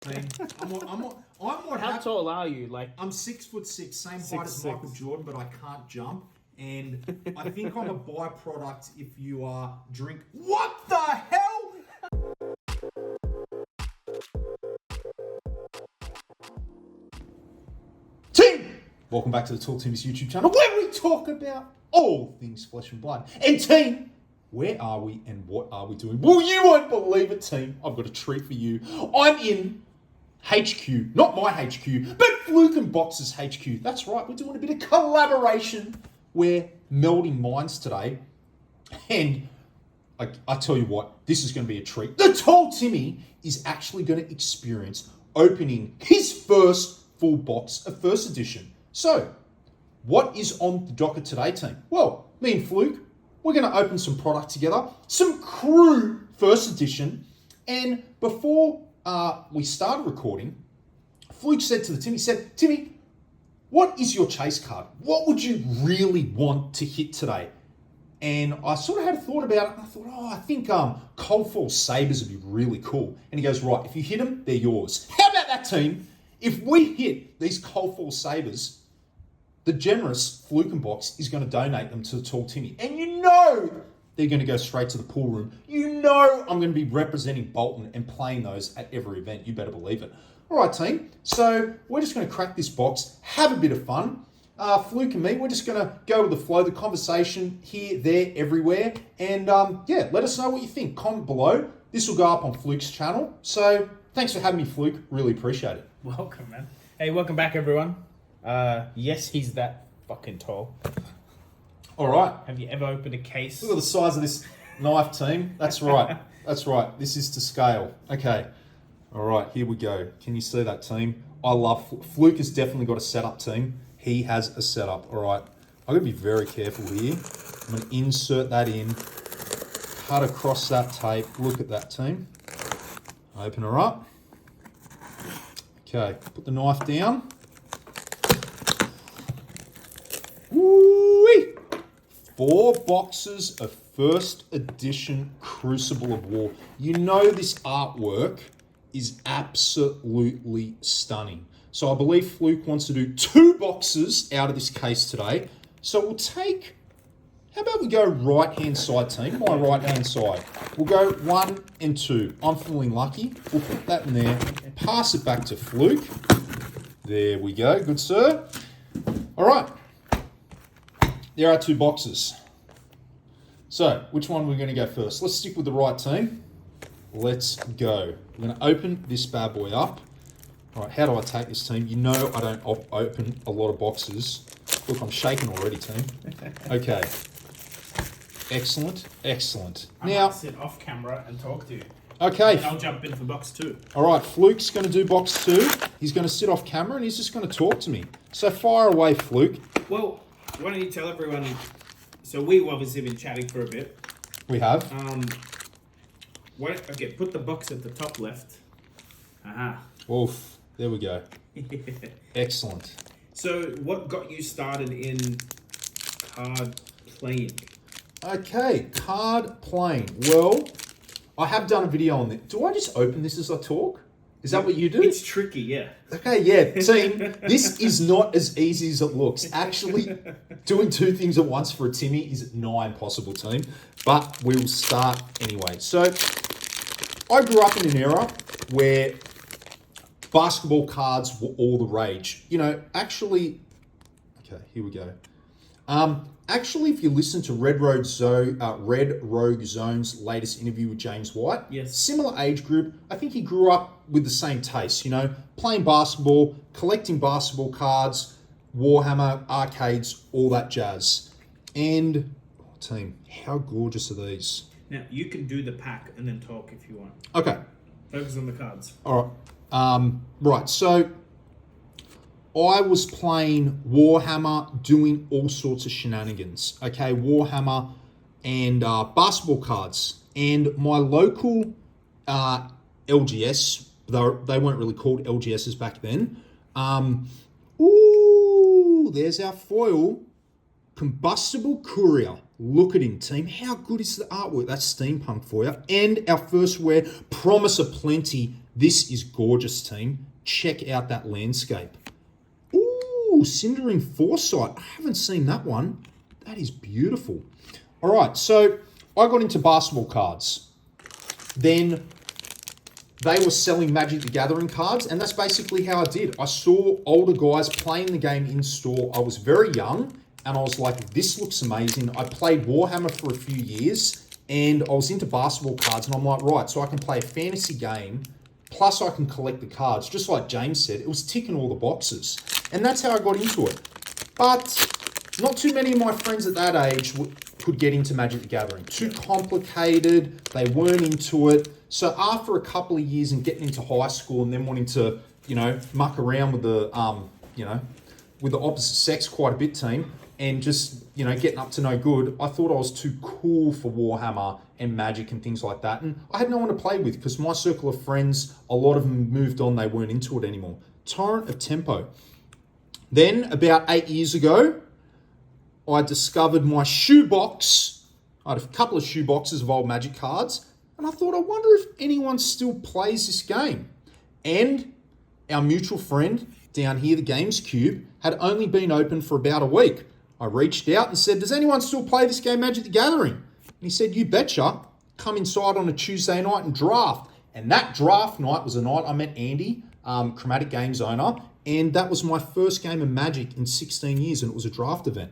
How tall are you? Like, I'm 6'6", same height as Michael Jordan, but I can't jump. And I think I'm a byproduct if you drink. What the hell? Team! Welcome back to the Talk Timmy's YouTube channel, where we talk about all things flesh and blood. And team, where are we and what are we doing? Well, you won't believe it, team. I've got a treat for you. I'm in HQ, not my HQ, but Fluke and Box's HQ. That's right, we're doing a bit of collaboration. We're melding minds today. And I tell you what, this is going to be a treat. The tall Timmy is actually going to experience opening his first full box of first edition. So, what is on the docket today, team? Well, me and Fluke, we're going to open some product together, some Crew first edition. And before we started recording, Fluke said to the Timmy, Timmy, what is your chase card? What would you really want to hit today? And I sort of had a thought about it, and I thought, I think Cold Fall Sabres would be really cool. And he goes, right, if you hit them, they're yours. How about that, team? If we hit these Cold Fall Sabres, the generous Fluke and Box is going to donate them to the tall Timmy. And you know they're going to go straight to the pool room. You know I'm going to be representing Bolton and playing those at every event. You better believe it. All right, team. So we're just going to crack this box, have a bit of fun. Fluke and me, we're just going to go with the flow, the conversation here, there, everywhere. And yeah, let us know what you think. Comment below. This will go up on Fluke's channel. So thanks for having me, Fluke. Really appreciate it. welcome, man. Hey, welcome back, everyone. Yes, he's that fucking tall. All right. Have you ever opened a case? Look at the size of this knife, team. That's right. That's right. This is to scale. Okay. All right, here we go. Can you see that, team? I love Fluke has definitely got a setup, team. He has a setup. All right. I'm going to be very careful here. I'm going to insert that in, cut across that tape. Look at that, team. Open her up. Okay, put the knife down. Woo-wee! 4 boxes of first edition Crucible of War. You know this artwork is absolutely stunning. So I believe Fluke wants to do 2 boxes out of this case today. So we'll take, how about we go right-hand side, team? My right-hand side. We'll go 1 and 2. I'm feeling lucky. We'll put that in there. Pass it back to Fluke. There we go. Good, sir. All right. There are 2 boxes. So, which one are we going to go first? Let's stick with the right team. Let's go. We're going to open this bad boy up. All right, how do I take this, team? You know I don't open a lot of boxes. Look, I'm shaking already, team. Okay. Excellent, excellent. I might sit off camera and talk to you. Okay. And I'll jump in for box 2. All right, Fluke's going to do box 2. He's going to sit off camera and he's just going to talk to me. So fire away, Fluke. Well, why don't you tell everyone? So we've obviously been chatting for a bit. We have. Okay, put the box at the top left. Aha. Oof. There we go. Excellent. So, what got you started in card playing? Okay, card playing. Well, I have done a video on this. Do I just open this as I talk? Is that what you do? It's tricky, yeah. Okay, yeah. Team, this is not as easy as it looks. Actually, doing 2 things at once for a Timmy is nigh impossible, team. But we will start anyway. So, I grew up in an era where basketball cards were all the rage. You know, actually, okay, here we go. Actually, if you listen to Red Rogue Zone's latest interview with James White, yes, similar age group, I think he grew up with the same taste, you know, playing basketball, collecting basketball cards, Warhammer, arcades, all that jazz. And, team, how gorgeous are these? Now, you can do the pack and then talk if you want. Okay. Focus on the cards. All right. Right, so I was playing Warhammer, doing all sorts of shenanigans. Okay, Warhammer and basketball cards. And my local LGS, they weren't really called LGSs back then. Ooh, there's our foil. Combustible Courier. Look at him, team. How good is the artwork? That's steampunk for you. And our first wear, Promise of Plenty This is gorgeous, team. Check out that landscape. Ooh, Cindering Foresight. I haven't seen that one. That is beautiful. All right, so I got into basketball cards. Then they were selling Magic the Gathering cards, and that's basically how I did. I saw older guys playing the game in store. I was very young, and I was like, this looks amazing. I played Warhammer for a few years, and I was into basketball cards, and I'm like, right, so I can play a fantasy game, plus I can collect the cards. Just like James said, it was ticking all the boxes. And that's how I got into it. But not too many of my friends at that age could get into Magic the Gathering. Too complicated, they weren't into it. So after a couple of years and getting into high school and then wanting to, muck around with the, with the opposite sex quite a bit, team, and just, getting up to no good, I thought I was too cool for Warhammer and Magic and things like that. And I had no one to play with because my circle of friends, a lot of them moved on, they weren't into it anymore. Torrent of Tempo. Then, about 8 years ago, I discovered my shoebox. I had a couple of shoeboxes of old Magic cards, and I thought, I wonder if anyone still plays this game. And our mutual friend down here, the Games Cube, had only been open for about a week. I reached out and said, does anyone still play this game, Magic the Gathering? And he said, you betcha. Come inside on a Tuesday night and draft. And that draft night was a night I met Andy, Chromatic Games owner, and that was my first game of Magic in 16 years, and it was a draft event.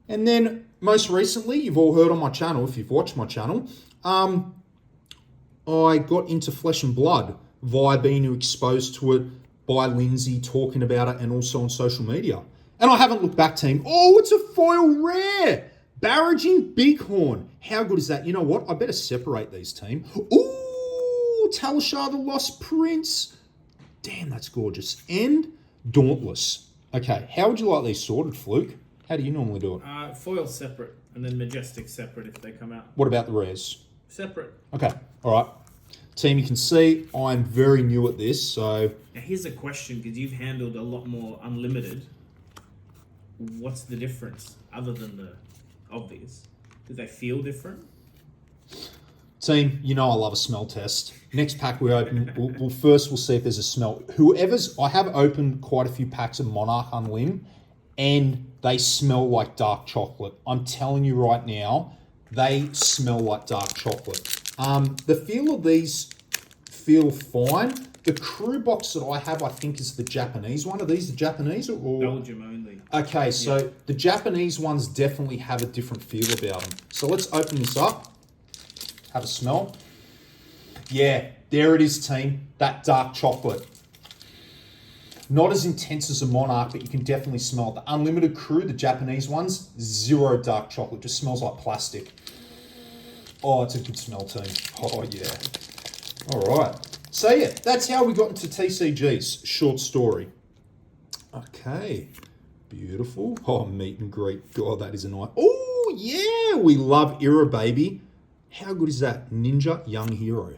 And then most recently, you've all heard on my channel, if you've watched my channel, I got into Flesh and Blood via being exposed to it by Lindsay, talking about it, and also on social media. And I haven't looked back, team. Oh, it's a foil rare. Barraging Bighorn. How good is that? You know what? I better separate these, team. Ooh, Talishar the Lost Prince. Damn, that's gorgeous. And Dauntless. Okay, how would you like these sorted, Fluke? How do you normally do it? Foil separate, and then Majestic separate if they come out. What about the rares? Separate. Okay, all right. Team, you can see I'm very new at this, so... Now here's a question, because you've handled a lot more unlimited. What's the difference, other than the obvious? Do they feel different? Team, you know I love a smell test. Next pack we open, we'll see if there's a smell. I have opened quite a few packs of Monarch Unlim, and they smell like dark chocolate. I'm telling you right now, they smell like dark chocolate. The feel of these feel fine. The crew box that I have, I think, is the Japanese one. Are these the Japanese or Belgium only? Okay, so the Japanese ones definitely have a different feel about them. So let's open this up. Have a smell. Yeah, there it is, team. That dark chocolate. Not as intense as a Monarch, but you can definitely smell it. The Unlimited Crew, the Japanese ones, zero dark chocolate. Just smells like plastic. Oh, it's a good smell, team. Oh, yeah. All right. So, yeah, that's how we got into TCGs. Short story. Okay. Beautiful. Oh, meet and greet. God, that is a nice... Oh, yeah. We love Era, baby. How good is that? Ninja Young Hero.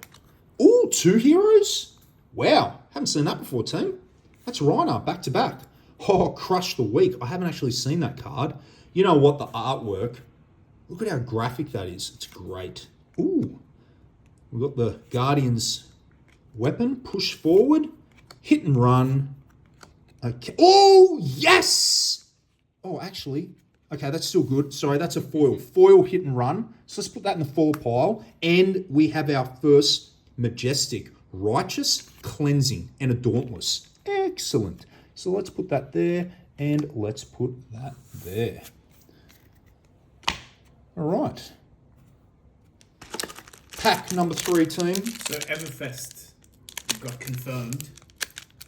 Oh, 2 heroes? Wow. Haven't seen that before, team. That's Reiner, back to back. Oh, Crush the Week. I haven't actually seen that card. You know what? The artwork. Look at how graphic that is. It's great. Ooh. We've got the Guardian's weapon. Push forward. Hit and run. Okay. Oh, yes! Oh, actually... Okay, that's still good. Sorry, that's a foil. Foil hit and run. So let's put that in the foil pile. And we have our first Majestic, Righteous, Cleansing, and a Dauntless. Excellent. So let's put that there, and let's put that there. All right. Pack number 3, team. So Everfest got confirmed.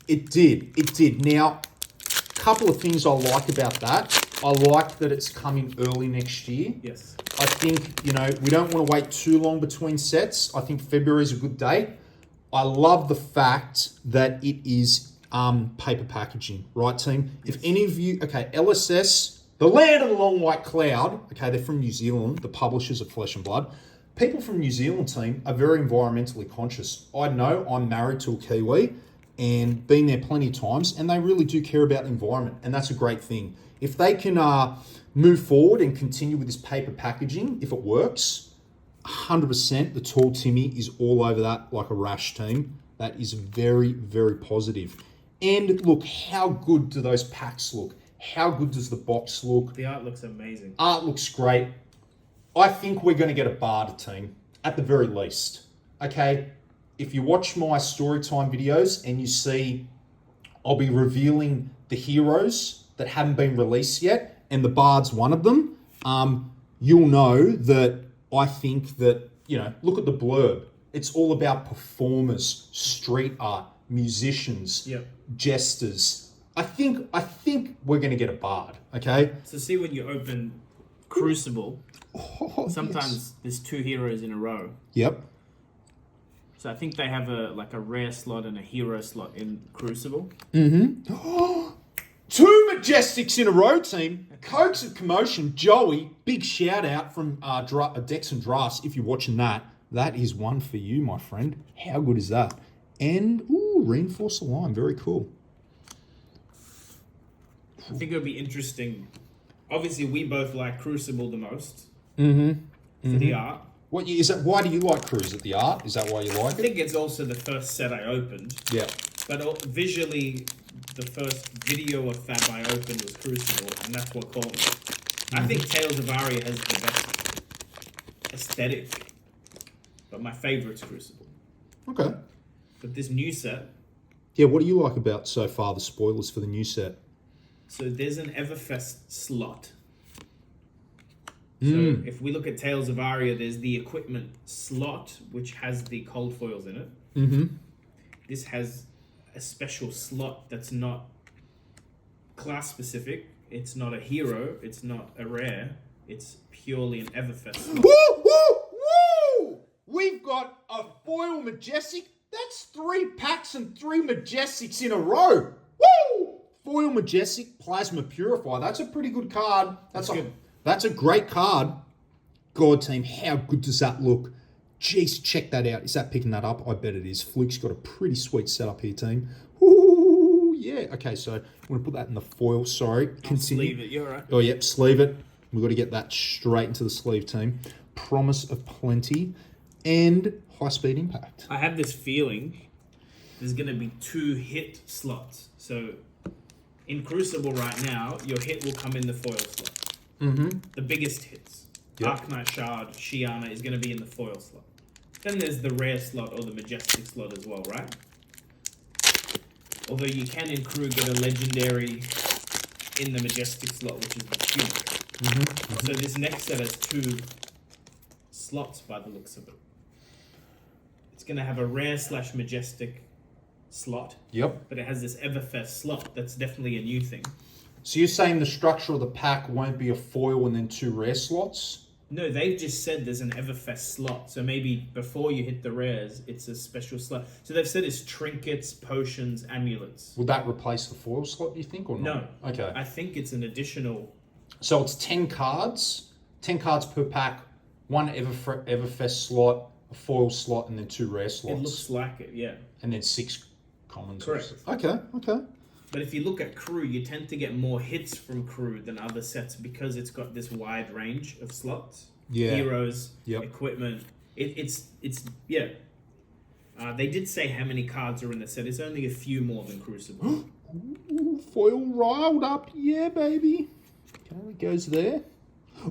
It did. It did. Now, a couple of things I like about that. I like that it's coming early next year. Yes. I think, we don't want to wait too long between sets. I think February is a good date. I love the fact that it is paper packaging, right, team? Yes. If any of you, LSS, the land of the long white cloud, they're from New Zealand, the publishers of Flesh and Blood. People from New Zealand, team, are very environmentally conscious. I know I'm married to a Kiwi and been there plenty of times, and they really do care about the environment, and that's a great thing. If they can move forward and continue with this paper packaging, if it works, 100% the tall Timmy is all over that like a rash, team. That is very, very positive. And look, how good do those packs look? How good does the box look? The art looks amazing. Art looks great. I think we're going to get a barter team, at the very least. Okay? If you watch my storytime videos and you see I'll be revealing the heroes that haven't been released yet, and the Bard's one of them, you'll know that I think that, look at the blurb. It's all about performers, street art, musicians, jesters. I think we're going to get a Bard, okay? So see, when you open Crucible, sometimes there's 2 heroes in a row. Yep. So I think they have a rare slot and a hero slot in Crucible. Mm-hmm. 2 Majestics in a row, team. Cokes of Commotion, Joey, big shout out from Decks and Drafts. If you're watching that, that is one for you, my friend. How good is that? And, Reinforce the Line, very cool. I think it would be interesting. Obviously, we both like Crucible the most for the art. What is that? Why do you like Cruise at the art? Is that why you like it? I think it's also the first set I opened. Yeah. But visually, the first video of FAB I opened was Crucible, and that's what caught me. I think Tales of Aria has the best aesthetic, but my favorite's Crucible. Okay. But this new set... Yeah, what do you like about so far the spoilers for the new set? So there's an Everfest slot. So if we look at Tales of Aria, there's the equipment slot, which has the cold foils in it. Mm-hmm. This has a special slot that's not class specific. It's not a hero. It's not a rare. It's purely an Everfest slot. Woo, woo, woo! We've got a foil Majestic. That's 3 packs and 3 Majestics in a row. Woo! Foil Majestic Plasma Purifier. That's a pretty good card. That's a great card. God, team, how good does that look? Jeez, check that out. Is that picking that up? I bet it is. Fluke's got a pretty sweet setup here, team. Ooh, yeah. Okay, so I'm going to put that in the foil. Sorry. Continue. Sleeve it. You're right. Oh, yep. Sleeve it. We've got to get that straight into the sleeve, team. Promise of plenty and high-speed impact. I have this feeling there's going to be 2 hit slots. So in Crucible right now, your hit will come in the foil slot. The biggest hits. Yep. Arknight Shard, Shiana is going to be in the foil slot. Then there's the rare slot or the majestic slot as well, right? Although you can in Crew get a legendary in the majestic slot, which is the Fluke. So this next set has 2 slots by the looks of it. It's going to have a rare / majestic slot. Yep. But it has this Everfest slot. That's definitely a new thing. So you're saying the structure of the pack won't be a foil and then 2 rare slots? No, they've just said there's an Everfest slot. So maybe before you hit the rares, it's a special slot. So they've said it's trinkets, potions, amulets. Would that replace the foil slot, do you think, or not? No. Okay. I think it's an additional... So it's 10 cards. 10 cards per pack. 1 Everfest slot, a foil slot, and then 2 rare slots. It looks like it, yeah. And then 6 commons. Correct. Okay. But if you look at Crew, you tend to get more hits from Crew than other sets because it's got this wide range of slots. Yeah. Heroes, equipment. It's yeah. They did say how many cards are in the set. It's only a few more than Crucible. Ooh, foil riled up. Yeah, baby. Okay, it goes there.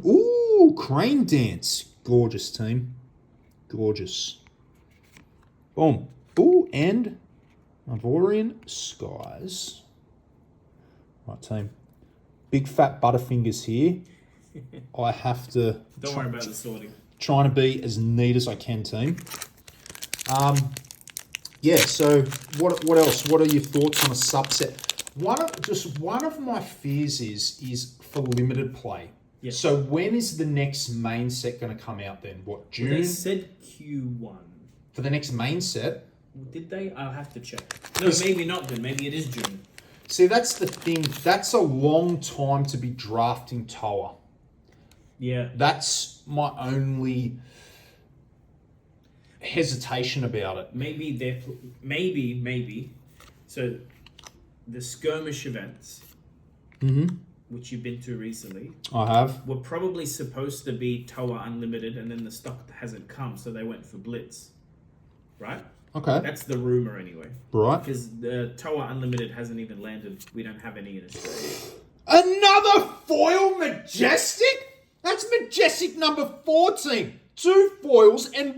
Ooh, Crane Dance. Gorgeous, team. Gorgeous. Boom. Ooh, and Ivorian Skies. Right, team. Big fat butterfingers here. I have to... Don't worry about the sorting. Trying to be as neat as I can, team. Yeah, so what else? What are your thoughts on a subset? One of my fears is for limited play. Yes. So when is the next main set going to come out then? What, June? Well, they said Q1. For the next main set? Did they? I'll have to check. No, maybe not then. Maybe it is June. See, that's the thing. That's a long time to be drafting Toa. Yeah. That's my only hesitation about it. Maybe. So the skirmish events, which you've been to recently, I have. were probably supposed to be Toa Unlimited, and then the stock hasn't come, so they went for Blitz, right? Okay. That's the rumor anyway. Right. Because the Toa Unlimited hasn't even landed. We don't have any in Australia. Another foil Majestic? That's Majestic number 14. 2 foils and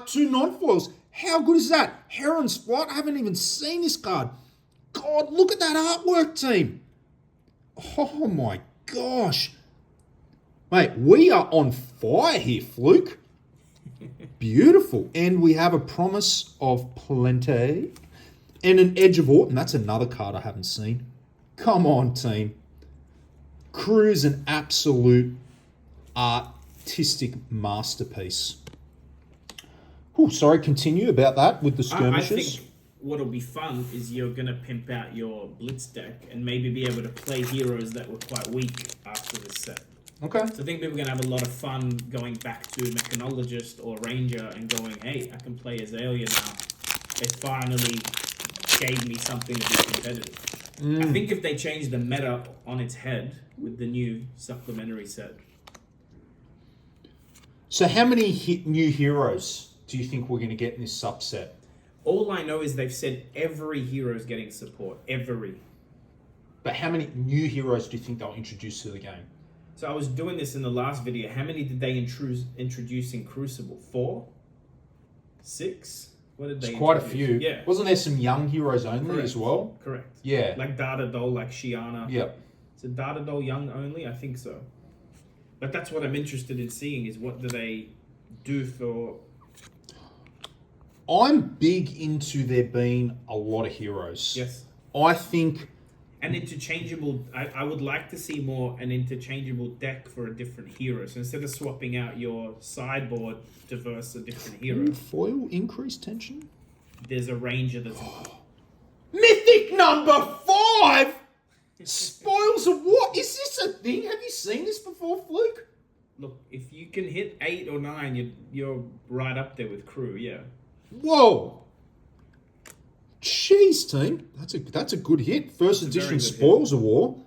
2 non-foils. How good is that? Heron Spot? I haven't even seen this card. God, look at that artwork, team. Oh my gosh. Mate, we are on fire here, Fluke. Beautiful. And we have a Promise of Plenty and an Edge of Autumn. That's another card I haven't seen. Come on, team. Crew's an absolute artistic masterpiece. Oh, sorry, continue about that with the skirmishes. I think what'll be fun is you're going to pimp out your Blitz deck and maybe be able to play heroes that were quite weak after this set. Okay. So I think people are going to have a lot of fun going back to Mechanologist or Ranger and going, hey, I can play Azalea now. They finally gave me something to be competitive. I think if they change the meta on its head with the new supplementary set. So how many new heroes do you think we're going to get in this subset? All I know is they've said every hero is getting support. Every. But how many new heroes do you think they'll introduce to the game? So I was doing this in the last video. How many did they introduce in Crucible? 4? 6? What did they It's quite a introduce? few. Yeah. Wasn't there some young heroes only Correct. as well? Correct. Yeah. Like Data Doll, like Shiana. Yep. Is it Data Doll young only? I think so. But that's what I'm interested in seeing is what do they do for... I'm big into there being a lot of heroes. Yes. I think... An interchangeable... I would like to see more an interchangeable deck for a different hero. So instead of swapping out your sideboard to verse a different hero, Foil increased tension? there's a Ranger that's... Mythic number 5? Spoils of what? Is this a thing? Have you seen this before, Fluke? Look, if you can hit 8 or 9, you're right up there with Crew, yeah. Whoa. Jeez, team. That's a good hit. First edition Spoils of War.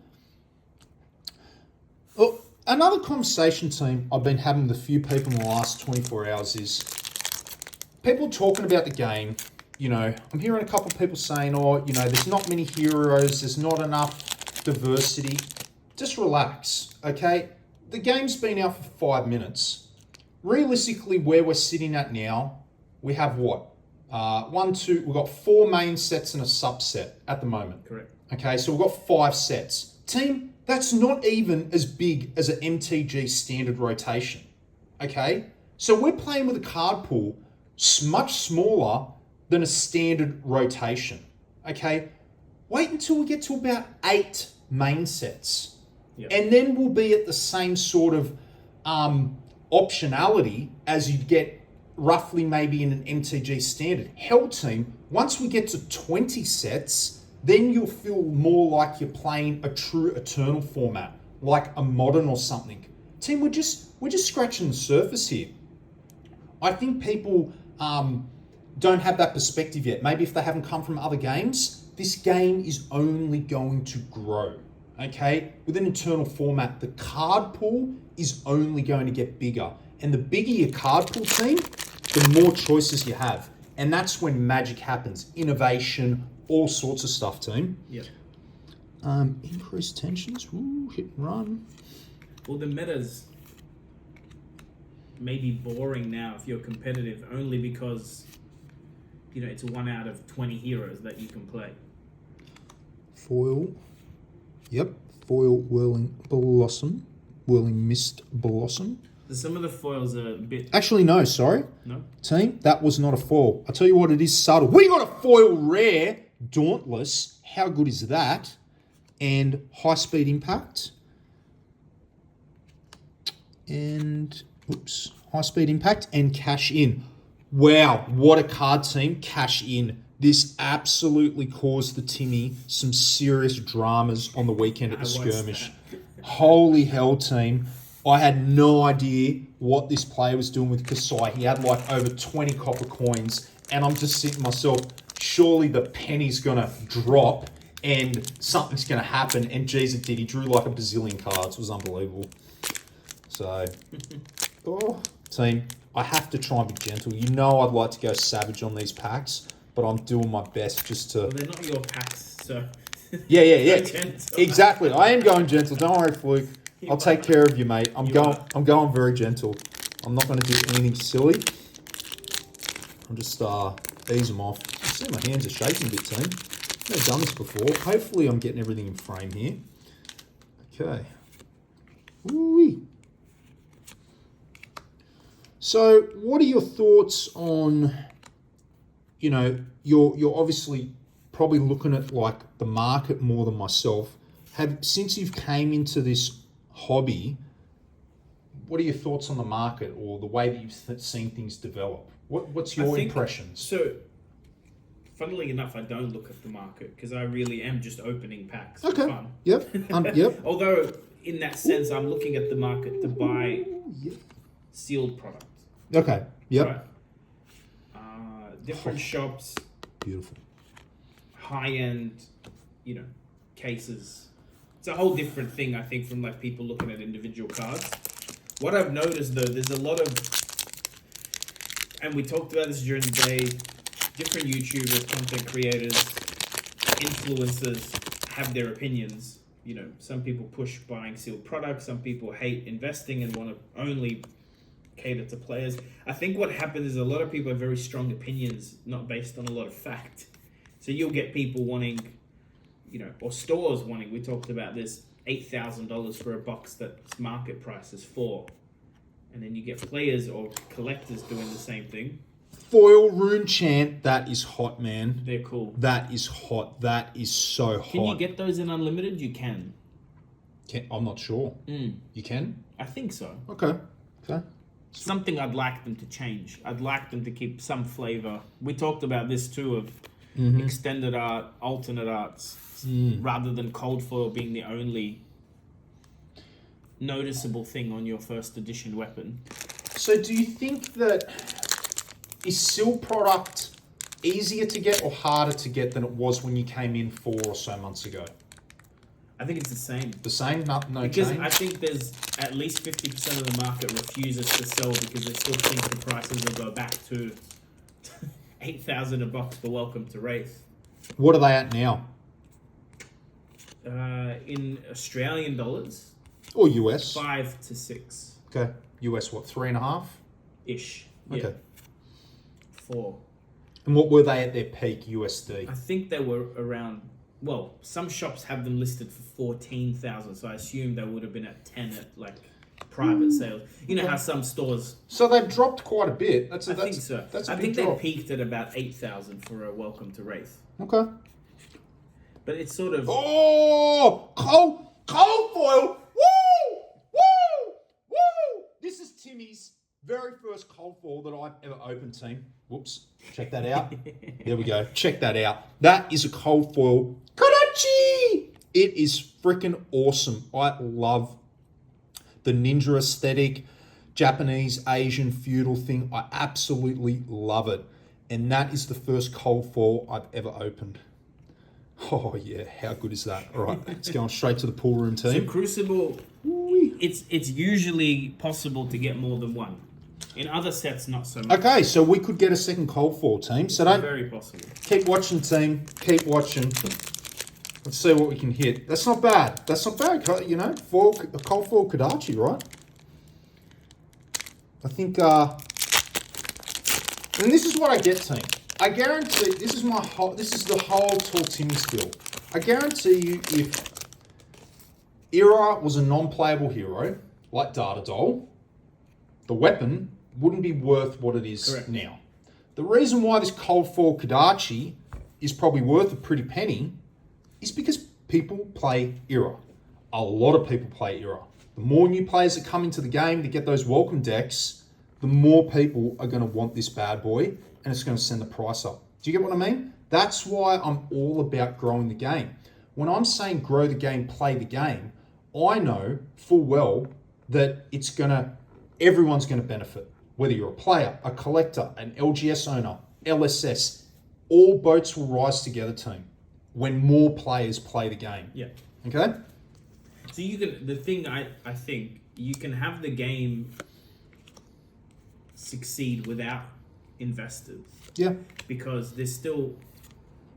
Well, another conversation, team, I've been having with a few people in the last 24 hours is people talking about the game. You know, I'm hearing a couple of people saying, oh, you know, there's not many heroes. There's not enough diversity. Just relax, okay? The game's been out for 5 minutes. Realistically, where we're sitting at now, we have what? We've got 4 main sets and a subset at the moment. Correct. Okay, so we've got 5 sets. Team, that's not even as big as an MTG standard rotation. Okay? So we're playing with a card pool much smaller than a standard rotation. Okay? Wait until we get to about 8 main sets. Yep. And then we'll be at the same sort of optionality as you'd get roughly maybe in an MTG standard. Hell, team, once we get to 20 sets, then you'll feel more like you're playing a true Eternal format, like a Modern or something. Team, we're just scratching the surface here. I think people don't have that perspective yet. Maybe if they haven't come from other games, this game is only going to grow. Okay? With an Eternal format, the card pool is only going to get bigger. And the bigger your card pool, team, the more choices you have. And that's when magic happens. Innovation, all sorts of stuff, team. Yeah. Increased tensions. Ooh, hit and run. Well, the meta's maybe boring now if you're competitive, only because, you know, it's 1 out of 20 heroes that you can play. Foil. Yep. Foil Whirling Blossom. Whirling Mist Blossom. Some of the foils are a bit... Actually, no, sorry. No? Team, that was not a foil. I'll tell you what, it is subtle. We got a foil rare, Dauntless. How good is that? And High Speed Impact. And, oops, High Speed Impact and Cash In. Wow, what a card, team. Cash In. This absolutely caused the Timmy some serious dramas on the weekend at the skirmish. Holy hell, team. I had no idea what this player was doing with Kasai. He had like over 20 copper coins. And I'm just thinking to myself, surely the penny's going to drop and something's going to happen. And geez, it did. He drew like a bazillion cards. It was unbelievable. So, oh, team, I have to try and be gentle. You know I'd like to go savage on these packs. but I'm doing my best just to. Well, they're not your packs, so. Yeah. Gentle. Exactly. I am going gentle. Don't worry, Fluke. I'll take care of you, mate. I'm going very gentle. I'm not going to do anything silly. I'll just ease them off. I see my hands are shaking a bit, team. I've never done this before. Hopefully I'm getting everything in frame here. Okay. Ooh-wee. So, what are your thoughts on, you know, you're obviously probably looking at like the market more than myself. Since you've came into this hobby, what are your thoughts on the market or the way that you've seen things develop? What's your impressions? So, funnily enough, I don't look at the market because I really am just opening packs for Okay. fun. Yep. Yep. Although, in that sense, I'm looking at the market to buy sealed product. Okay. Yep. Right? Different shops. Beautiful. High-end, cases. It's a whole different thing, I think, from like people looking at individual cards. What I've noticed, though, there's a lot of, and we talked about this during the day, different YouTubers, content creators, influencers have their opinions. Some people push buying sealed products, some people hate investing and want to only cater to players. I think what happens is a lot of people have very strong opinions, not based on a lot of fact. So you'll get people wanting, or stores wanting, we talked about this, $8,000 for a box that's market price is $4,000. And then you get players or collectors doing the same thing. Foil Rune Chant, that is hot, man. They're cool. That is hot. That is so hot. Can you get those in Unlimited? You can. I'm not sure. You can? I think so. Okay. Something I'd like them to change. I'd like them to keep some flavor. We talked about this too of extended art, alternate arts, rather than cold foil being the only noticeable thing on your first edition weapon. So do you think that is sealed product easier to get or harder to get than it was when you came in 4 or so months ago? I think it's the same. The same? No because change? I think there's at least 50% of the market refuses to sell because they still think the prices will go back to $8,000 a box for Welcome to Wraith. What are they at now? In Australian dollars? Or US? 5 to 6. Okay. US what, 3.5? Ish. Okay. Yeah. 4. And what were they at their peak USD? I think they were around, well, some shops have them listed for 14,000, so I assume they would have been at 10 at like private sales. You know how some stores. So they've dropped quite a bit. I think so. That's a I big think drop. they peaked at about 8,000 for a Welcome to Wraith. Okay. But it's sort of. Oh, cold foil. Woo! This is Timmy's very first cold foil that I've ever opened, team. Whoops. Check that out. There we go. Check that out. That is a cold foil. Karachi! It is freaking awesome. I love the ninja aesthetic, Japanese, Asian, feudal thing. I absolutely love it. And that is the first cold foil I've ever opened. Oh, yeah. How good is that? All right. Let's go on straight to the pool room, team. So Crucible, it's usually possible to get more than one. In other sets, not so much. Okay, so we could get a second cold foil, team. So don't Very possible. keep watching, team. Keep watching. Let's see what we can hit. That's not bad. A cold foil Kodachi, right? I think, and this is what I get, team. I guarantee, this is the whole Talk Timmy skill. I guarantee you, if Era was a non-playable hero, like Data Doll, the weapon wouldn't be worth what it is now. The reason why this cold foil Kodachi is probably worth a pretty penny is because people play Era. A lot of people play Era. The more new players that come into the game to get those welcome decks, the more people are going to want this bad boy, and it's going to send the price up. Do you get what I mean? That's why I'm all about growing the game. When I'm saying grow the game, play the game, I know full well that everyone's going to benefit. Whether you're a player, a collector, an LGS owner, LSS, all boats will rise together, team, when more players play the game. Yeah. Okay? So I think you can have the game succeed without investors. Yeah. Because there's still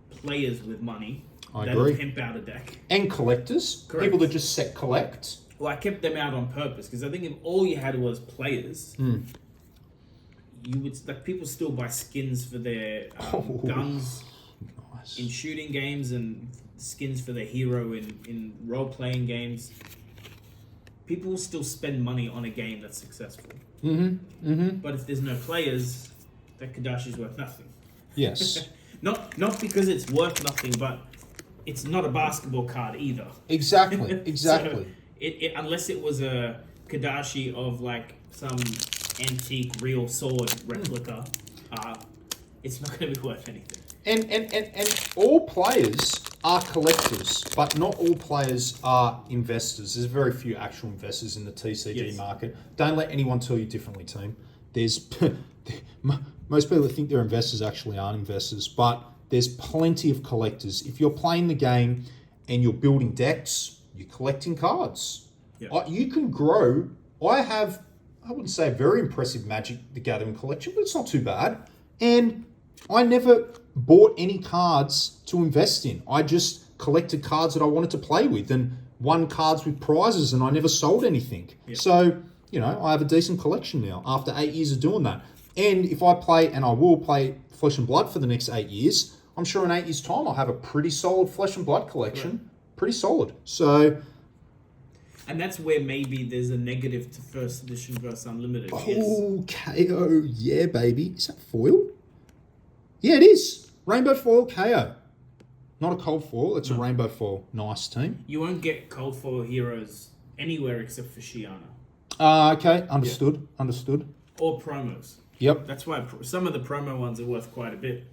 players with money I that'll agree. pimp out a deck. And collectors. Correct. People that just set collect. Well, I kept them out on purpose because I think if all you had was players, you would like people still buy skins for their guns Nice. in shooting games and skins for their hero in role playing games. People will still spend money on a game that's successful. But if there's no players, that Kadashi's worth nothing. Yes. Not because it's worth nothing, but it's not a basketball card either. Exactly. So it unless it was a Kadashi of like some antique real sword replica, it's not going to be worth anything. And all players are collectors, but not all players are investors. There's very few actual investors in the TCG market. Don't let anyone tell you differently, team. There's most people that think they're investors actually aren't investors, but there's plenty of collectors. If you're playing the game and you're building decks, you're collecting cards. Yeah. You can grow. I wouldn't say a very impressive Magic the Gathering collection, but it's not too bad. And I never bought any cards to invest in. I just collected cards that I wanted to play with and won cards with prizes, and I never sold anything. Yeah. So, I have a decent collection now after 8 years of doing that. And if I play, and I will play Flesh and Blood for the next 8 years, I'm sure in 8 years' time I'll have a pretty solid Flesh and Blood collection. Right. Pretty solid. So... And that's where maybe there's a negative to first edition versus unlimited. Oh, KO. Yeah, baby. Is that foil? Yeah, it is. Rainbow foil KO. Not a cold foil. It's a rainbow foil. Nice, team. You won't get cold foil heroes anywhere except for Shiana. Okay. Understood. Yeah. Understood. Or promos. Yep. That's why some of the promo ones are worth quite a bit.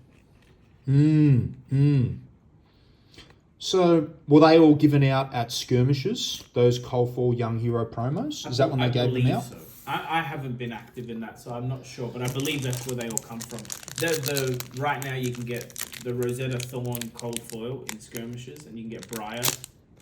So, were they all given out at skirmishes, those cold foil young hero promos? Is that when they gave them out? So. I haven't been active in that, so I'm not sure, but I believe that's where they all come from. Right now you can get the Rosetta Thorn cold foil in skirmishes, and you can get Briar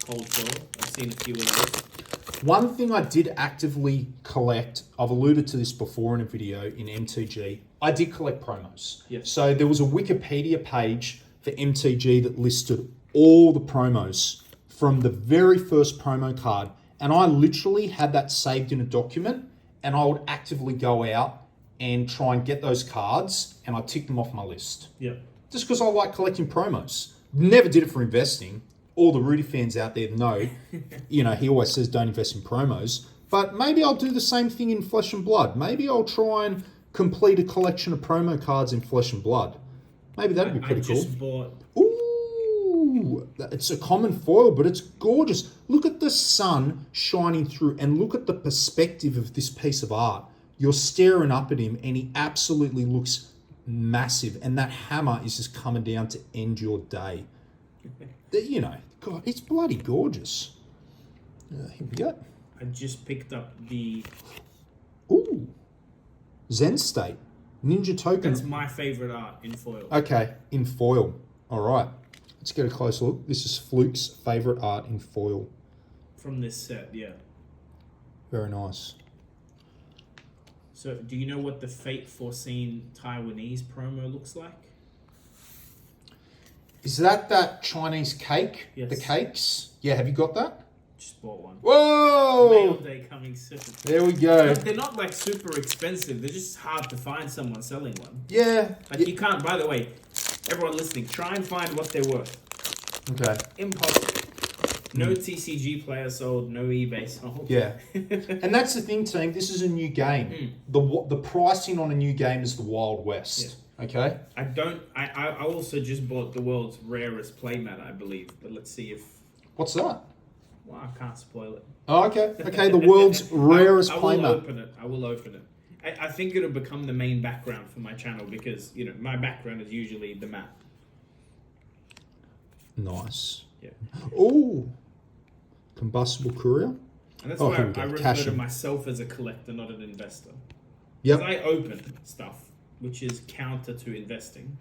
cold foil. I've seen a few of those. One thing I did actively collect, I've alluded to this before in a video in MTG, I did collect promos. Yes. So there was a Wikipedia page for MTG that listed all the promos from the very first promo card, and I literally had that saved in a document, and I would actively go out and try and get those cards, and I tick them off my list. Yeah. Just because I like collecting promos. Never did it for investing. All the Rudy fans out there know, he always says don't invest in promos, but maybe I'll do the same thing in Flesh and Blood. Maybe I'll try and complete a collection of promo cards in Flesh and Blood. Maybe that'd be pretty cool. I just bought... Ooh, it's a common foil, but it's gorgeous. Look at the sun shining through, and look at the perspective of this piece of art. You're staring up at him, and he absolutely looks massive, and that hammer is just coming down to end your day. God, it's bloody gorgeous. Here we go. I just picked up the... Ooh, Zen State. Ninja Token. That's my favourite art in foil. Okay, in foil. All right. Let's get a close look. This is Fluke's favourite art in foil. From this set, yeah. Very nice. So, do you know what the Fate Foreseen Taiwanese promo looks like? Is that Chinese cake? Yes. The cakes? Yeah, have you got that? Just bought one. Whoa! Mail day coming soon. There we go. They're not like super expensive. They're just hard to find someone selling one. Yeah. Like you can't, by the way, everyone listening, try and find what they're worth. Okay. Impossible. No TCG player sold, no eBay sold. Yeah. And that's the thing, team. This is a new game. The pricing on a new game is the Wild West. Yeah. Okay? I also just bought the world's rarest playmat, I believe. But let's see if... What's that? Well, I can't spoil it. Oh, okay. Okay, the world's rarest playmat. I will open it. I think it'll become the main background for my channel because, my background is usually the map. Nice. Yeah. Ooh. Combustible Courier. And that's why I refer to myself as a collector, not an investor. Yep. Because I open stuff, which is counter to investing.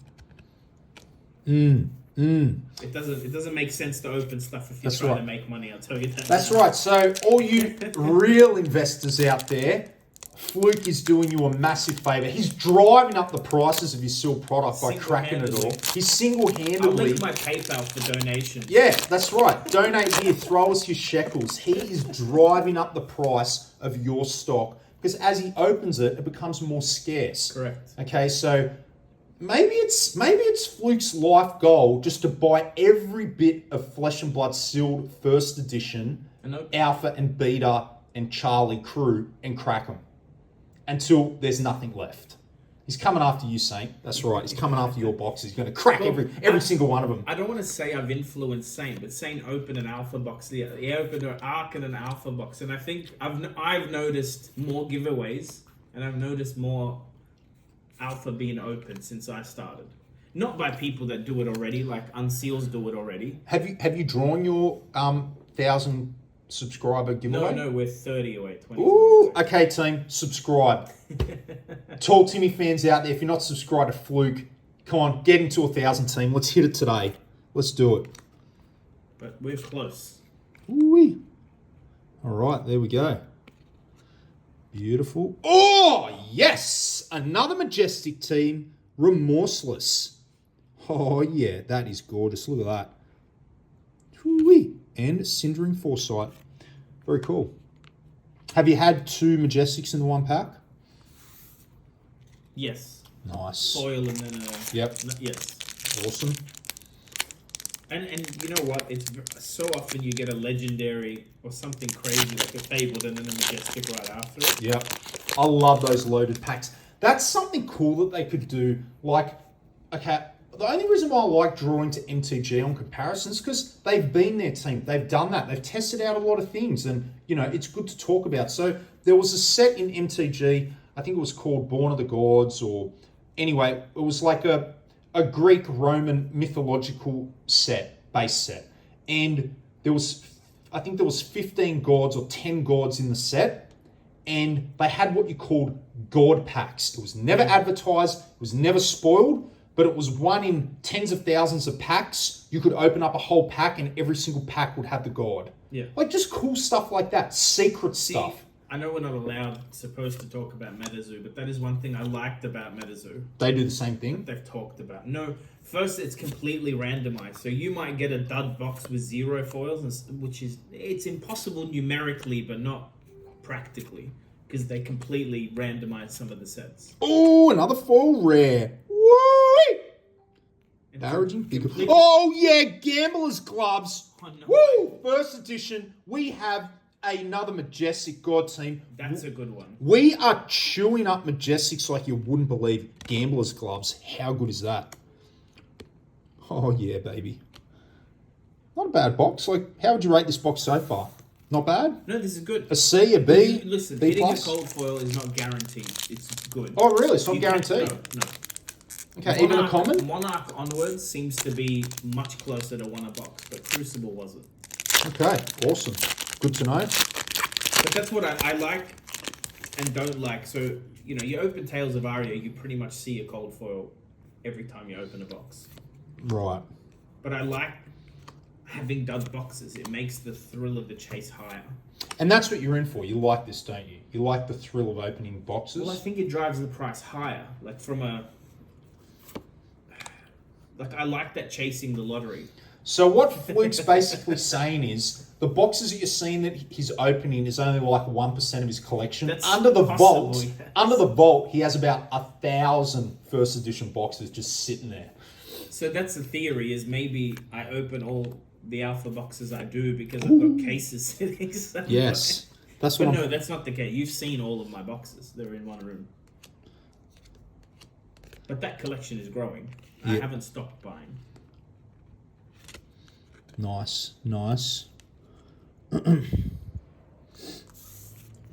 It doesn't make sense to open stuff if you're trying to make money, I'll tell you that. That's right. So all you real investors out there, Fluke is doing you a massive favour. He's driving up the prices of his sealed product by cracking it all. He's single-handedly... I'll link my PayPal for donation. Yeah, that's right. Donate here. Throw us your shekels. He is driving up the price of your stock because as he opens it, it becomes more scarce. Correct. Okay, so maybe it's Fluke's life goal just to buy every bit of Flesh and Blood sealed first edition, Alpha and Beta and Charlie crew and crack them until there's nothing left. He's coming after you, Saint. That's right. He's coming after your boxes. He's going to crack every single one of them. I don't want to say I've influenced Saint, but Saint opened an alpha box. He opened an Arc and an alpha box, and I think I've noticed more giveaways, and I've noticed more alpha being opened since I started. Not by people that do it already, like Unseals do it already. Have you drawn your 1,000 subscriber giveaway? No, we're 30 away. 20. Ooh, okay, team, subscribe. Tall Timmy fans out there, if you're not subscribed to Fluke, come on, get into 1,000, team. Let's hit it today. Let's do it. But we're close. Ooh-wee. All right, there we go. Beautiful. Oh, yes! Another majestic team, Remorseless. Oh, yeah, that is gorgeous. Look at that. Ooh-wee. And Cindering Foresight. Very cool. Have you had 2 Majestics in the one pack? Yes. Nice. Foil and then Yep. Yes. Awesome. And you know what? It's so often you get a legendary or something crazy like a Fabled and then a Majestic right after it. Yep. I love those loaded packs. That's something cool that they could do. Like, okay, the only reason why I like drawing to MTG on comparisons is because they've been their team. They've done that. They've tested out a lot of things, and you know it's good to talk about. So there was a set in MTG. I think it was called Born of the Gods, or anyway, it was like a Greek Roman mythological base set, and I think there was 15 gods or 10 gods in the set, and they had what you called god packs. It was never advertised. It was never spoiled. But it was one in tens of thousands of packs. You could open up a whole pack and every single pack would have the god. Yeah. Like just cool stuff like that. Secret stuff. I know we're not supposed to talk about MetaZoo, but that is one thing I liked about MetaZoo. They do the same thing? They've talked about. No, first it's completely randomized. So you might get a dud box with 0 foils, it's impossible numerically, but not practically. Because they completely randomize some of the sets. Oh, another foil rare. Woo! Barraging bigger. Oh, yeah, Gambler's Gloves. Oh, no. Woo! First edition. We have another Majestic God team. That's a good one. We are chewing up Majestics like you wouldn't believe. Gambler's Gloves. How good is that? Oh, yeah, baby. Not a bad box. Like, how would you rate this box so far? Not bad? No, this is good. A C, a B, Listen, B+? hitting a cold foil is not guaranteed. It's good. Oh, really? It's not guaranteed? No. Okay, even a common? Monarch onwards seems to be much closer to 1 a box, but Crucible wasn't. Okay, awesome. Good to know. But that's what I like and don't like. So, you know, you open Tales of Aria, you pretty much see a cold foil every time you open a box. Right. But I like having dud boxes. It makes the thrill of the chase higher. And that's what you're in for. You like this, don't you? You like the thrill of opening boxes? Well, I think it drives the price higher. Like I like that chasing the lottery. So what Fluke's basically saying is the boxes that you're seeing that he's opening is only like 1% of his collection. That's under the possible, vault, yes. Under the vault, he has about 1,000 first edition boxes just sitting there. So that's the theory, is maybe I open all the alpha boxes I do because I've got cases sitting somewhere. Yes. That's what no, that's not the case. You've seen all of my boxes. They're in one room. But that collection is growing. I haven't stopped buying. Nice, nice.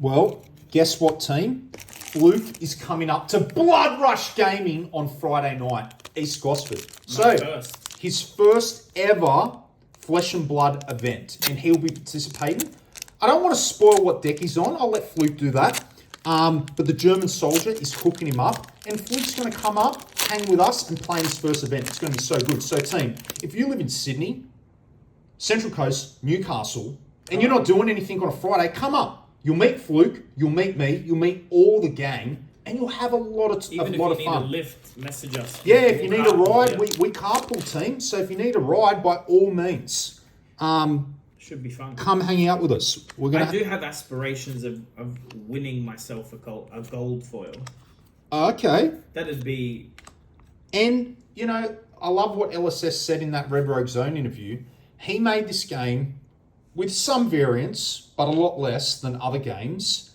Well, guess what, team? Fluke is coming up to Blood Rush Gaming on Friday night, East Gosford. His first ever Flesh and Blood event, and he'll be participating. I don't want to spoil what deck he's on. I'll let Fluke do that. But the German soldier is hooking him up, and Fluke's going to come up, hang with us, and play in his first event. It's going to be so good. So, team, if you live in Sydney, Central Coast, Newcastle, and you're not doing anything on a Friday, come up. You'll meet Fluke, you'll meet me, you'll meet all the gang, and you'll have a lot of fun. Even if you need a lift, message us. Yeah, if you need a ride, we carpool team. So if you need a ride, by all means, should be fun. Come hang out with us. I do have aspirations of winning myself a gold foil. Okay. That'd be... And, you know, I love what LSS said in that Red Rogue Zone interview. He made this game with some variance, but a lot less than other games.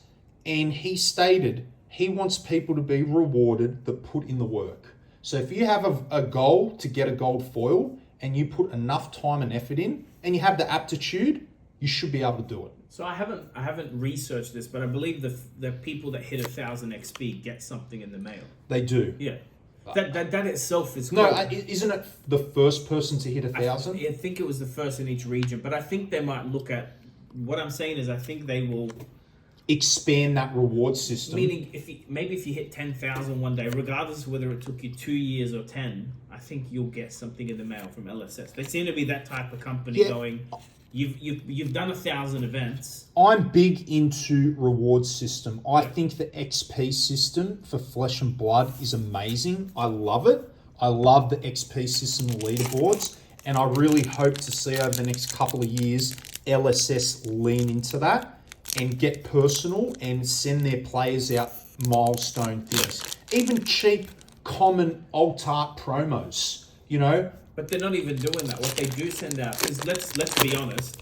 And he stated he wants people to be rewarded that put in the work. So if you have a goal to get a gold foil and you put enough time and effort in and you have the aptitude, you should be able to do it. So I haven't researched this, but I believe the people that hit 1,000 XP get something in the mail. They do. Yeah. That itself is cool. No, isn't it the first person to hit 1,000? I think it was the first in each region, but I think they might look at... What I'm saying is I think they will... expand that reward system. Meaning, if you hit 10,000 one day, regardless of whether it took you 2 years or 10, I think you'll get something in the mail from LSS. They seem to be that type of company going... You've done 1,000 events. I'm big into reward system. I think the XP system for Flesh and Blood is amazing. I love it. I love the XP system leaderboards, and I really hope to see over the next couple of years LSS lean into that and get personal and send their players out milestone things. Even cheap, common alt art promos, you know. But they're not even doing that. What they do send out is, let's be honest,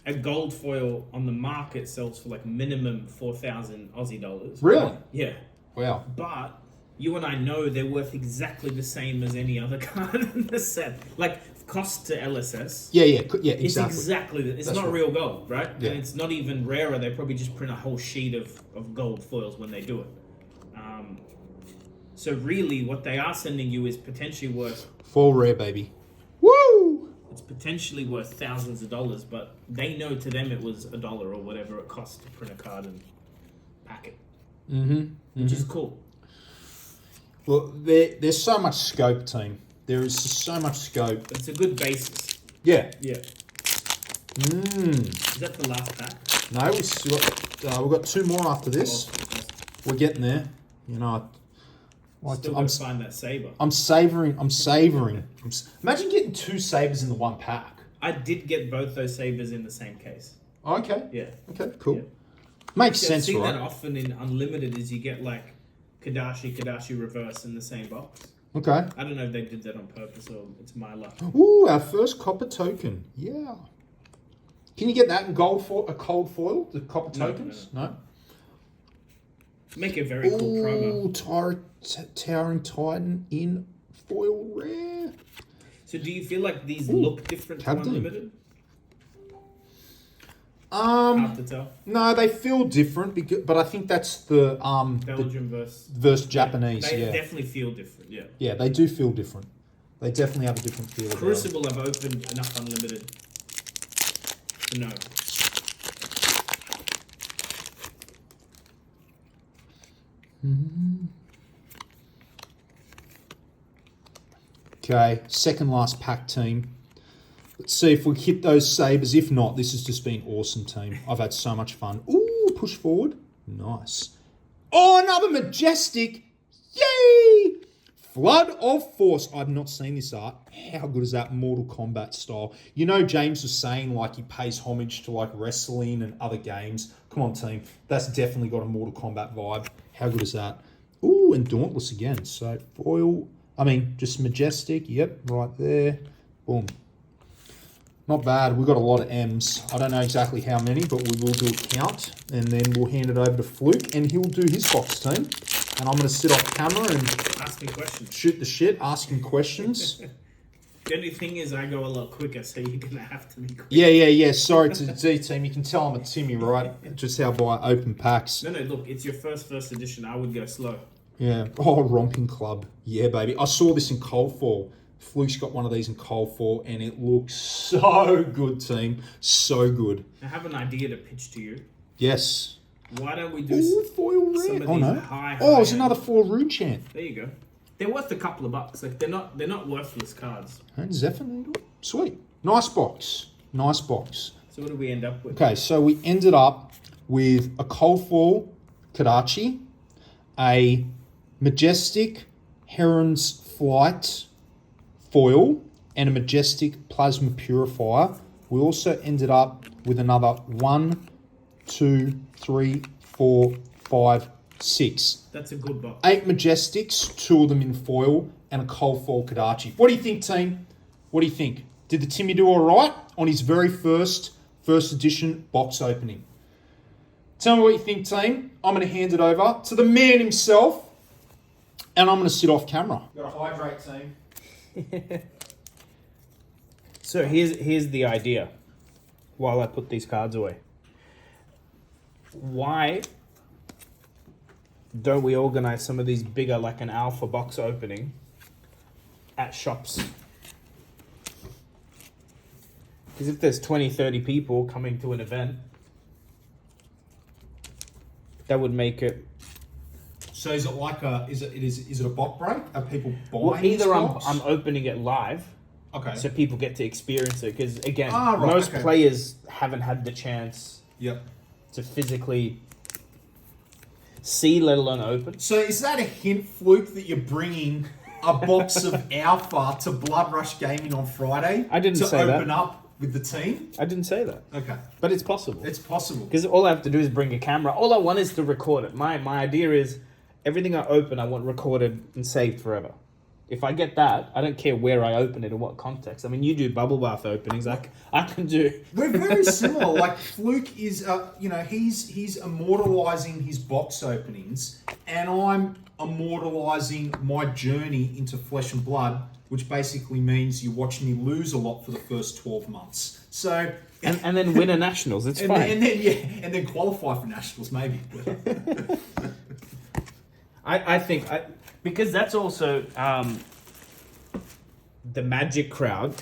a gold foil on the market sells for like minimum 4,000 Aussie dollars. Really? Yeah. Wow. But you and I know they're worth exactly the same as any other card in the set. Like cost to LSS. Yeah, exactly. It's exactly that. It's That's not right. real gold, right? Yeah. And it's not even rarer. They probably just print a whole sheet of gold foils when they do it. So really, what they are sending you is potentially worth... Full rare, baby. Woo! It's potentially worth thousands of dollars, but they know to them it was $1 or whatever it costs to print a card and pack it. Which is cool. Well, there's so much scope, team. There is just so much scope. But it's a good basis. Yeah. Yeah. Mmm. Is that the last pack? No, we've got 2 more after this. We're getting there. You know, Still got to find that saber. I'm savouring. Imagine getting 2 sabers in the one pack. I did get both those sabers in the same case. Okay. Yeah. Okay, cool. Yeah. Makes sense, I've seen right? that often in Unlimited is you get like Kadashi reverse in the same box. Okay. I don't know if they did that on purpose or it's my luck. Ooh, our first copper token. Yeah. Can you get that in a cold foil? The copper tokens? No. Make a very cool promo. Towering Titan in foil rare. So do you feel like these look different to Unlimited? Hard to tell. No, they feel different, but I think that's the Belgium versus Japanese. They yeah, definitely feel different. Yeah. Yeah, they do feel different. They definitely have a different feel. Crucible, I've opened enough Unlimited to know. Okay, second last pack, team. Let's see if we hit those sabers. If not, this has just been awesome, team. I've had so much fun. Ooh, push forward. Nice. Oh, another majestic. Yay! Flood of Force. I've not seen this art. How good is that Mortal Kombat style? You know, James was saying like he pays homage to like wrestling and other games. Come on, team. That's definitely got a Mortal Kombat vibe. How good is that? Ooh, and Dauntless again. So foil, just majestic. Yep, right there. Boom. Not bad. We've got a lot of M's. I don't know exactly how many, but we will do a count. And then we'll hand it over to Fluke, and he'll do his box, team. And I'm going to sit off camera and ask me questions. Shoot the shit, asking questions. The only thing is I go a lot quicker, so you're going to have to be quick. Yeah. Sorry to the Z team. You can tell I'm a Timmy, right? Just how I open packs. No, look, it's your first edition. I would go slow. Yeah. Oh, Romping Club. Yeah, baby. I saw this in cold fall. Fluke's got one of these in cold fall, and it looks so good, team. So good. I have an idea to pitch to you. Yes. Why don't we do foil red? some of these high it's another 4 rune chant. There you go. They're worth a couple of bucks. Like they're not worthless cards. And Zephyr Needle. Sweet. Nice box. So what do we end up with? Okay, so we ended up with a cold foil Kadachi, a Majestic Heron's Flight foil, and a Majestic Plasma Purifier. We also ended up with another 1, 2, 3, 4, 5, 6. That's a good box. 8 Majestics, 2 of them in foil, and a cold foil Kadachi. What do you think, team? What do you think? Did the Timmy do all right on his very first edition box opening? Tell me what you think, team. I'm going to hand it over to the man himself, and I'm going to sit off camera. Got to hydrate, team. So here's the idea. While I put these cards away, why don't we organize some of these bigger, like an alpha box opening, at shops? Because if there's 20, 30 people coming to an event, that would make it. So is it like is it a bot break? Are people buying? Well, either this I'm box? opening it live, Okay. so people get to experience it. Because again, Right, most okay. players haven't had the chance Yep. to physically see, let alone open. So is that a hint, Fluke, that you're bringing a box of Alpha to Blood Rush Gaming on Friday? I didn't to say that. open up with the team? I didn't say that, Okay. but it's possible. It's possible. Because all I have to do is bring a camera. All I want is to record it. My idea is everything I open, I want recorded and saved forever. If I get that, I don't care where I open it or what context. I mean, you do bubble bath openings. I can do. We're very similar. Like Fluke is, he's immortalizing his box openings, and I'm immortalizing my journey into Flesh and Blood, which basically means you're watching me lose a lot for the first 12 months. So And then win a nationals. It's and fine. then then qualify for nationals maybe. I think because that's also the Magic crowd.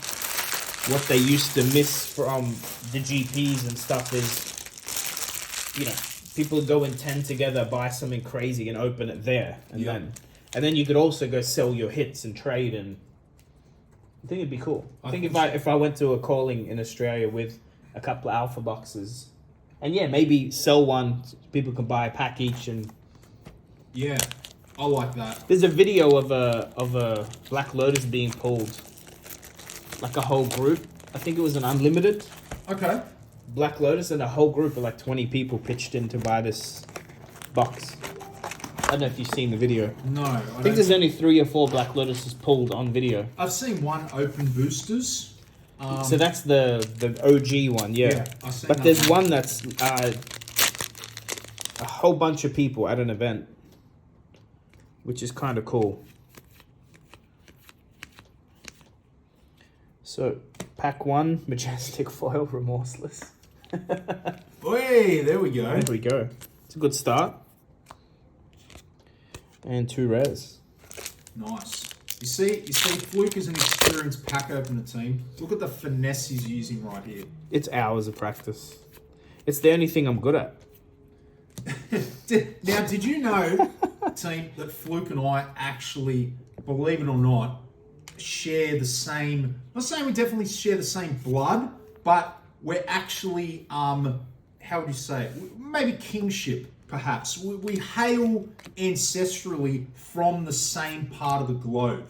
What they used to miss from the GPs and stuff is, people go in 10 together, buy something crazy, and open it there, and then you could also go sell your hits and trade, and I think it'd be cool. I think if I went to a calling in Australia with a couple of alpha boxes, and maybe sell one, people can buy a pack each, and Yeah, I like that. there's a video of a Black Lotus being pulled, like a whole group. I think it was an unlimited Okay. Black Lotus, and a whole group of like 20 people pitched in to buy this box. I don't know if you've seen the video. No, I think there's only 3 or 4 Black Lotuses pulled on video. I've seen one open boosters. So that's the OG one, yeah. I've seen But that there's one that's a whole bunch of people at an event, which is kind of cool. So, pack 1, Majestic Foil, Remorseless. Hey, there we go. There we go. It's a good start. And 2 rares. Nice. You see, Fluke is an experienced pack opener team. Look at the finesse he's using right here. It's hours of practice. It's the only thing I'm good at. Now, did you know, team, that Fluke and I actually, believe it or not, share the same, not saying we definitely share the same blood, but we're actually, how would you say it? Maybe kinship, perhaps. We hail ancestrally from the same part of the globe.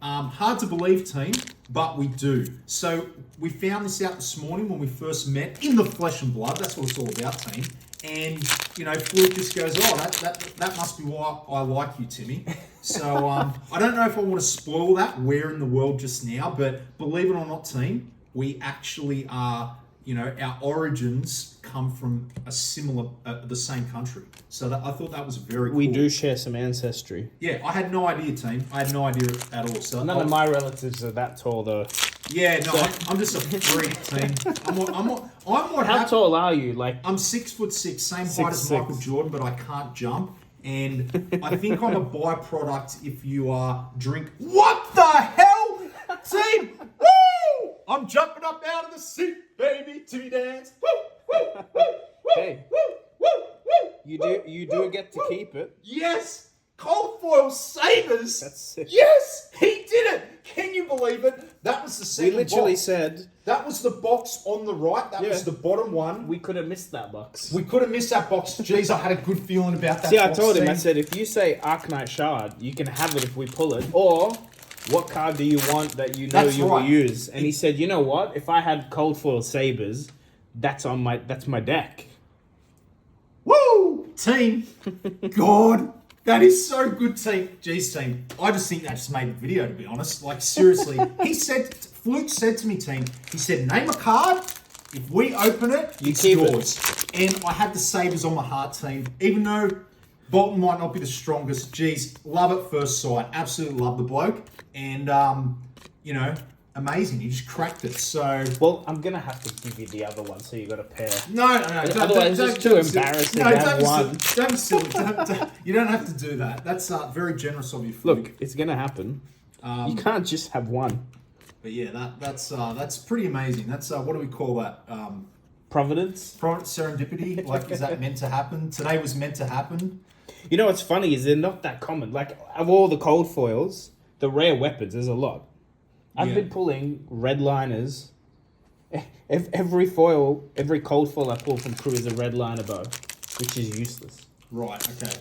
Hard to believe, team, but we do. So we found this out this morning when we first met in the Flesh and Blood. That's what it's all about, team. And, Fluke just goes, oh, that must be why I like you, Timmy. So I don't know if I want to spoil that, where in the world just now, but believe it or not, team, we actually are, our origins come from a similar, the same country. So I thought that was very cool. We do share some ancestry. Yeah, I had no idea, team. I had no idea at all. So None of my relatives are that tall, though. Yeah, no, I'm just a freak, team. I'm what How tall are you? Like, I'm 6'6", same height as 6'6". Michael Jordan, but I can't jump. And I think I'm a byproduct if you drink. What the hell, team? Woo! I'm jumping up out of the seat, baby. Timmy dance. Woo, woo, woo, woo, Hey. woo, woo, woo. you do get to keep it. Yes, cold foil savers. That's sick. Yes, he did it. Can you believe it? That was the We second literally box. said That was the box on the right. That was the bottom one. we could have missed that box. We could have missed that box. Jeez, I had a good feeling about that See, I box. told him, I team. said, if you say Arknight Shard, you can have it if we pull it. Or, what card do you want that you know That's you will right. use? And he said, you know what? If I had Cold Foil Sabres, that's my deck. Woo! Team. God. That is so good, team. Jeez, team. I just think that just made the video, to be honest. Like, seriously. Fluke said to me, team, he said, name a card. If we open it, it's keep it. yours. And I had the Sabres on my heart, team. Even though Bolton might not be the strongest, geez, love at first sight. Absolutely love the bloke. And, you know, amazing. He just cracked it. So... Well, I'm going to have to give you the other one, so you got a pair. No. Otherwise, it's too embarrassing to have one. Don't be silly. You don't have to do that. That's very generous of you, Fluke. Look, it's going to happen. You can't just have one. But yeah, that's pretty amazing. That's what do we call that? Providence? Serendipity. Like, is that meant to happen? Today was meant to happen. You know what's funny is they're not that common. Like, of all the cold foils, the rare weapons, there's a lot. I've been pulling red liners. Every cold foil I pull from Crew is a red liner bow, which is useless. Right, okay.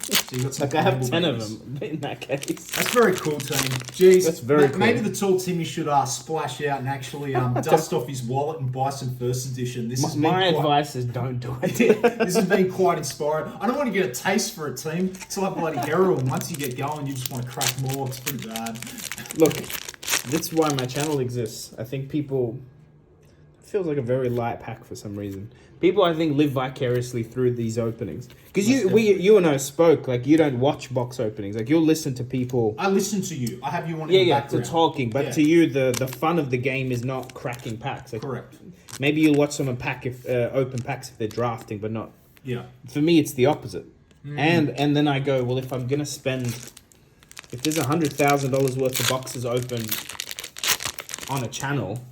So you got some Like, I have 10 babies. of them in that case. That's very cool, team. Jeez, That's very cool. Maybe the tall Timmy should splash out and actually dust off his wallet and buy some first edition. This is My advice is don't do it. This has been quite inspiring. I don't want to get a taste for it, team. It's like bloody heroin. Once you get going, you just want to crack more. It's pretty bad. Look, that's why my channel exists. I think people... It feels like a very light pack for some reason. People, I think, live vicariously through these openings. Because you and I spoke, like, you don't watch box openings. Like, you'll listen to people... I listen to you. I have you on in the background. to talking. But to you, the fun of the game is not cracking packs. Like, Correct. maybe you'll watch someone open packs if they're drafting, but not... Yeah. For me, it's the opposite. And then I go, well, if I'm going to spend... If there's $100,000 worth of boxes open on a channel,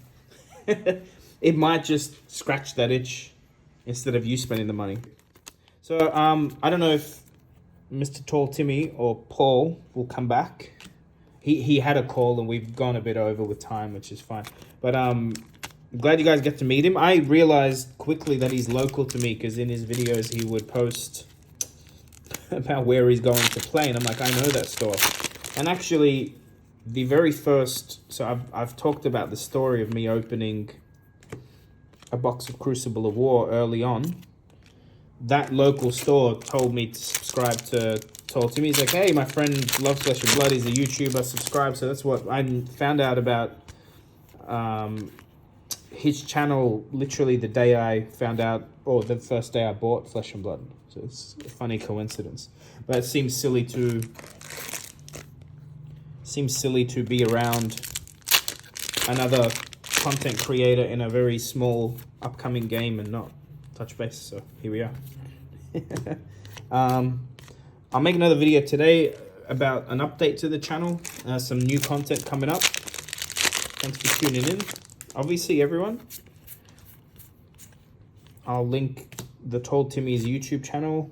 it might just scratch that itch instead of you spending the money. So, I don't know if Mr. Tall Timmy or Paul will come back. He had a call and we've gone a bit over with time, which is fine. But I'm glad you guys get to meet him. I realized quickly that he's local to me because in his videos he would post about where he's going to play. And I'm like, I know that store. And actually, the very first... So I've talked about the story of me opening a box of Crucible of War early on. That local store told me to subscribe to Tall Timmy. He's like, hey, my friend loves Flesh and Blood. He's a YouTuber. Subscribe. So that's what I found out about his channel literally the day I found out, or the first day I bought Flesh and Blood. So it's a funny coincidence. But it seems silly to be around another content creator in a very small upcoming game and not touch base. So here we are. I'll make another video today about an update to the channel, some new content coming up. Thanks for tuning in. Obviously, everyone, I'll link the Tall Timmy's YouTube channel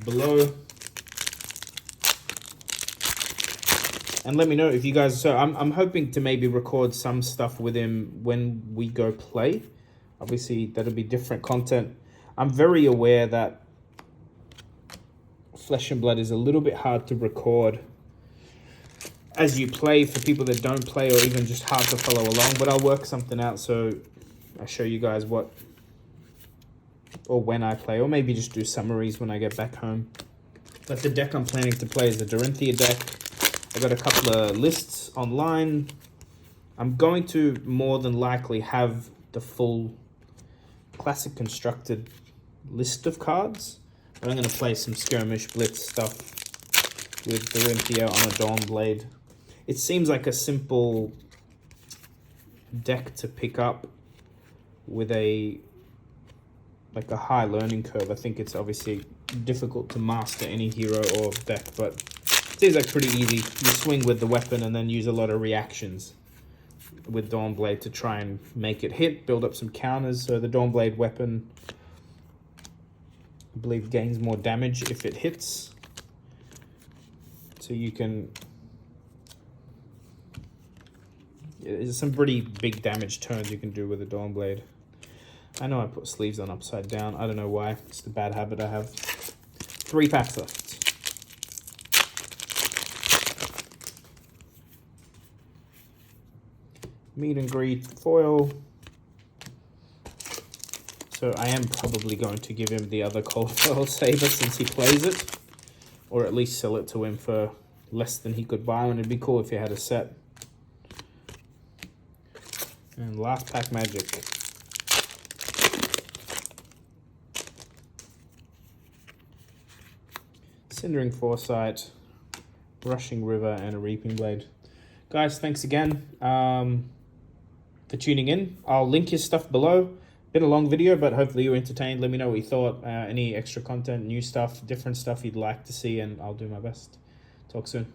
below. And let me know if you guys... So I'm hoping to maybe record some stuff with him when we go play. Obviously, that'll be different content. I'm very aware that Flesh and Blood is a little bit hard to record as you play for people that don't play, or even just hard to follow along. But I'll work something out so I show you guys what... or when I play, or maybe just do summaries when I get back home. But the deck I'm planning to play is the Dorinthia deck. I got a couple of lists online. I'm going to more than likely have the full classic constructed list of cards, but I'm going to play some skirmish blitz stuff with Dorinthia on a Dawn Blade. It seems like a simple deck to pick up with a high learning curve. I think it's obviously difficult to master any hero or deck, but it seems like pretty easy. You swing with the weapon and then use a lot of reactions with Dawnblade to try and make it hit, build up some counters. So the Dawnblade weapon, I believe, gains more damage if it hits. So you can There's some pretty big damage turns you can do with a Dawnblade. I know I put sleeves on upside down. I don't know why. It's the bad habit I have. 3 packs left. Meet and greet foil. So I am probably going to give him the other cold foil saber since he plays it. Or at least sell it to him for less than he could buy one. It'd be cool if he had a set. And last pack magic. Cindering Foresight, Rushing River, and a Reaping Blade. Guys, thanks again for tuning in. I'll link his stuff below. Been a long video, but hopefully you were entertained. Let me know what you thought. Any extra content, new stuff, different stuff you'd like to see, and I'll do my best. Talk soon.